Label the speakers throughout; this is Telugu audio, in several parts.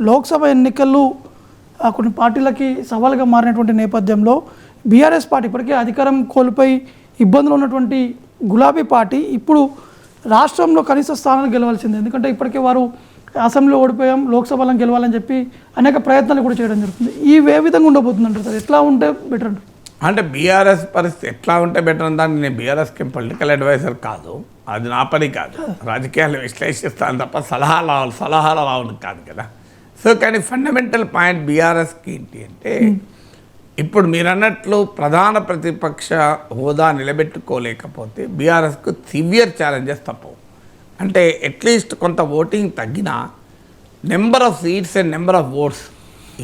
Speaker 1: లోక్సభ ఎన్నికలు కొన్ని పార్టీలకి సవాల్గా మారినటువంటి నేపథ్యంలో బీఆర్ఎస్ పార్టీ ఇప్పటికే అధికారం కోల్పోయి ఇబ్బందులు ఉన్నటువంటి గులాబీ పార్టీ ఇప్పుడు రాష్ట్రంలో కనీస స్థానాలు గెలవాల్సిందే. ఎందుకంటే ఇప్పటికే వారు అసెంబ్లీలో ఓడిపోయాం, లోక్సభలో గెలవాలని చెప్పి అనేక ప్రయత్నాలు కూడా చేయడం జరుగుతుంది. ఈ ఏ విధంగా ఉండబోతుందంటారు సార్? ఎట్లా ఉంటే బెటర్ అంటారు?
Speaker 2: అంటే బీఆర్ఎస్ పరిస్థితి ఎట్లా ఉంటే బెటర్ అంటాను. నేను బీఆర్ఎస్కి పొలిటికల్ అడ్వైజర్ కాదు, అది నా పని కాదు. రాజకీయాలు విశ్లేషిస్తాను తప్ప సలహాలు రావడం కాదు కదా. సో కానీ ఫండమెంటల్ పాయింట్ బీఆర్ఎస్కి ఏంటి అంటే, ఇప్పుడు మీరు అన్నట్లు ప్రధాన ప్రతిపక్ష హోదా నిలబెట్టుకోలేకపోతే బీఆర్ఎస్కు సివియర్ ఛాలెంజెస్ తప్పవు. అంటే అట్లీస్ట్ కొంత ఓటింగ్ తగ్గినా number of seats and number of votes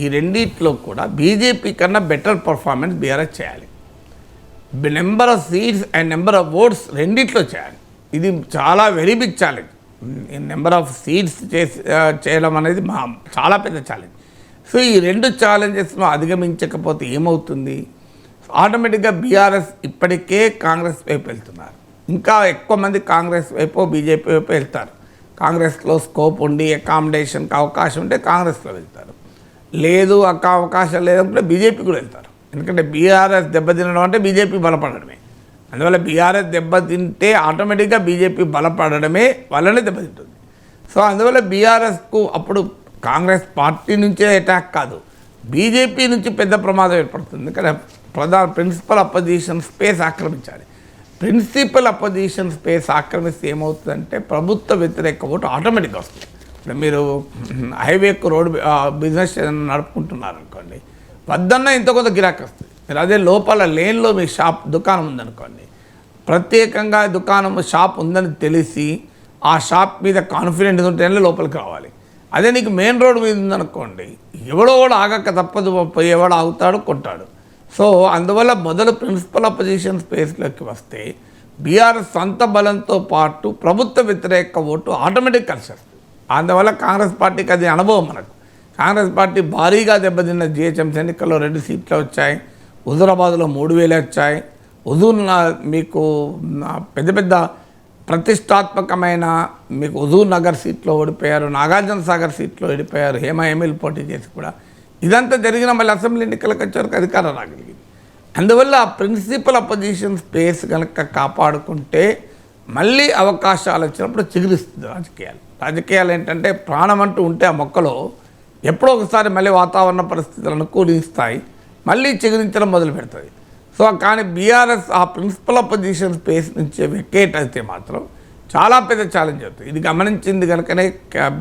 Speaker 2: ఈ రెండిట్లో కూడా బీజేపీ కన్నా బెటర్ పర్ఫార్మెన్స్ బీఆర్ఎస్ చేయాలి. Number of seats and number of votes రెండిట్లో చేయాలి. ఇది చాలా very big challenge. Number of seats చేయడం అనేది చాలా పెద్ద ఛాలెంజ్. సో ఈ రెండు ఛాలెంజెస్ను అధిగమించకపోతే ఏమవుతుంది? ఆటోమేటిక్గా బీఆర్ఎస్ ఇప్పటికే కాంగ్రెస్ వైపు వెళ్తున్నారు. ఇంకా ఎక్కువ మంది కాంగ్రెస్ వైపు బీజేపీ వైపు వెళ్తారు. కాంగ్రెస్లో స్కోప్ ఉండి అకామిడేషన్కి అవకాశం ఉంటే కాంగ్రెస్లో వెళ్తారు, లేదు అవకాశం లేదంటే బీజేపీ కూడా వెళ్తారు. ఎందుకంటే బీఆర్ఎస్ దెబ్బతినడం అంటే బీజేపీ బలపడడమే. అందువల్ల బీఆర్ఎస్ దెబ్బతింటే ఆటోమేటిక్గా బీజేపీ బలపడడమే వాళ్ళనే దెబ్బతింటుంది. సో అందువల్ల బీఆర్ఎస్కు అప్పుడు కాంగ్రెస్ పార్టీ నుంచే అటాక్ కాదు, బీజేపీ నుంచి పెద్ద ప్రమాదం ఏర్పడుతుంది. ఎందుకంటే ప్రిన్సిపల్ అపోజిషన్ స్పేస్ ఆక్రమించాలి. ప్రిన్సిపల్ అపోజిషన్ స్పేస్ ఆక్రమిస్తే ఏమవుతుందంటే ప్రభుత్వ వ్యతిరేక ఓటు ఆటోమేటిక్గా వస్తుంది. ఇప్పుడు మీరు హైవేకు రోడ్ బిజినెస్ నడుపుకుంటున్నారు అనుకోండి, వద్దన్నా ఇంత కొంత గిరాకీ వస్తుంది. మీరు అదే లోపల లేన్లో మీ దుకాణం ఉందనుకోండి, ప్రత్యేకంగా షాప్ ఉందని తెలిసి ఆ షాప్ మీద కాన్ఫిడెంట్ ఉంటేనే లోపలికి రావాలి. అదే నీకు మెయిన్ రోడ్ మీద ఉందనుకోండి, ఎవడో కూడా ఆగక తప్పదు, పోయేవాడు ఆగుతాడు, కొంటాడు. సో అందువల్ల మొదలు ప్రిన్సిపల్ అపోజిషన్ స్పేస్లోకి వస్తే బీఆర్ఎస్ సొంత బలంతో పాటు ప్రభుత్వ వ్యతిరేక ఓటు ఆటోమేటిక్ కలిసి వస్తుంది. అందువల్ల కాంగ్రెస్ పార్టీకి అది అనుభవం. మనకు కాంగ్రెస్ పార్టీ భారీగా దెబ్బతిన్న జిహెచ్ఎంసీ ఎన్నికల్లో 2 సీట్లు వచ్చాయి, హుజూరాబాద్లో 3,000 వచ్చాయి. హుజూర్ మీకు పెద్ద పెద్ద ప్రతిష్టాత్మకమైన మీకు హుజూర్ నగర్ సీట్లో ఓడిపోయారు, నాగార్జున సాగర్ సీట్లో ఓడిపోయారు, హేమా పోటీ చేసి కూడా. ఇదంతా జరిగిన మళ్ళీ అసెంబ్లీ ఎన్నికలకు వచ్చేవరకు అధికారం రాగలిగింది. అందువల్ల ఆ ప్రిన్సిపల్ అపోజిషన్ స్పేస్ కనుక కాపాడుకుంటే మళ్ళీ అవకాశాలు వచ్చినప్పుడు చిగురిస్తుంది రాజకీయాలు ఏంటంటే ప్రాణం అంటూ ఉంటే ఆ మొక్కలో ఎప్పుడో ఒకసారి మళ్ళీ వాతావరణ పరిస్థితులు అనుకూలిస్తాయి, మళ్ళీ చిగురించడం మొదలు పెడుతుంది. సో కానీ బీఆర్ఎస్ ఆ ప్రిన్సిపల్ అపోజిషన్ స్పేస్ నుంచి వెకేట్ అయితే మాత్రం చాలా పెద్ద ఛాలెంజ్ అవుతుంది. ఇది గమనించింది కనుకనే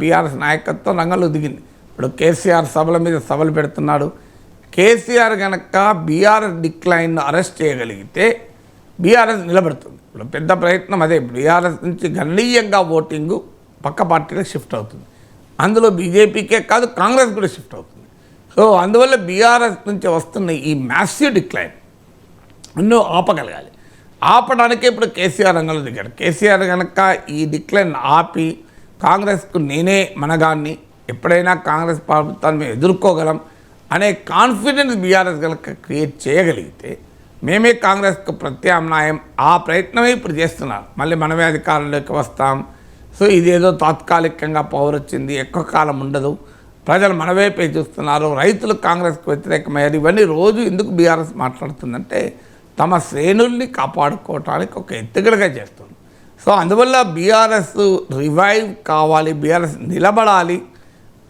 Speaker 2: బీఆర్ఎస్ నాయకత్వం రంగంలో దిగింది. ఇప్పుడు కేసీఆర్ సభల మీద సభలు పెడుతున్నాడు. కేసీఆర్ కనుక బీఆర్ఎస్ డిక్లైన్ను అరెస్ట్ చేయగలిగితే బీఆర్ఎస్ నిలబడుతుంది. ఇప్పుడు పెద్ద ప్రయత్నం అదే. బీఆర్ఎస్ నుంచి గణనీయంగా ఓటింగు పక్క పార్టీలకు షిఫ్ట్ అవుతుంది. అందులో బీజేపీకే కాదు కాంగ్రెస్ కూడా షిఫ్ట్ అవుతుంది. సో అందువల్ల బీఆర్ఎస్ నుంచి వస్తున్న ఈ మ్యాసివ్ డిక్లైన్ ఎన్నో ఆపగలగాలి. ఆపడానికే ఇప్పుడు కేసీఆర్ రంగంలో దిగారు. కేసీఆర్ కనుక ఈ డిక్లైన్ ఆపి కాంగ్రెస్కు నేనే మనగాన్ని, ఎప్పుడైనా కాంగ్రెస్ ప్రభుత్వాన్ని మేము ఎదుర్కోగలం అనే కాన్ఫిడెన్స్ బీఆర్ఎస్ కనుక క్రియేట్ చేయగలిగితే మేమే కాంగ్రెస్కు ప్రత్యామ్నాయం, ఆ ప్రయత్నమే ఇప్పుడు చేస్తున్నారు. మళ్ళీ మనమే అధికారంలోకి వస్తాం. సో ఇదేదో తాత్కాలికంగా పవర్ వచ్చింది, ఎక్కువ కాలం ఉండదు, ప్రజలు మన వైపే చూస్తున్నారు, రైతులు కాంగ్రెస్కు వ్యతిరేకమయ్యారు. ఇవన్నీ రోజు ఎందుకు బీఆర్ఎస్ మాట్లాడుతుందంటే తమ శ్రేణుల్ని కాపాడుకోవటానికి ఒక ఎత్తుగడగా చేస్తుంది. సో అందువల్ల బీఆర్ఎస్ రివైవ్ కావాలి, బీఆర్ఎస్ నిలబడాలి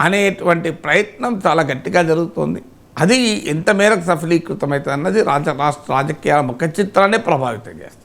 Speaker 2: అనేటువంటి ప్రయత్నం చాలా గట్టిగా జరుగుతుంది. అది ఎంత మేరకు సఫలీకృతమవుతుంది అన్నది రాష్ట్ర రాజకీయాల ముఖ చిత్రాన్ని ప్రభావితం చేస్తుంది.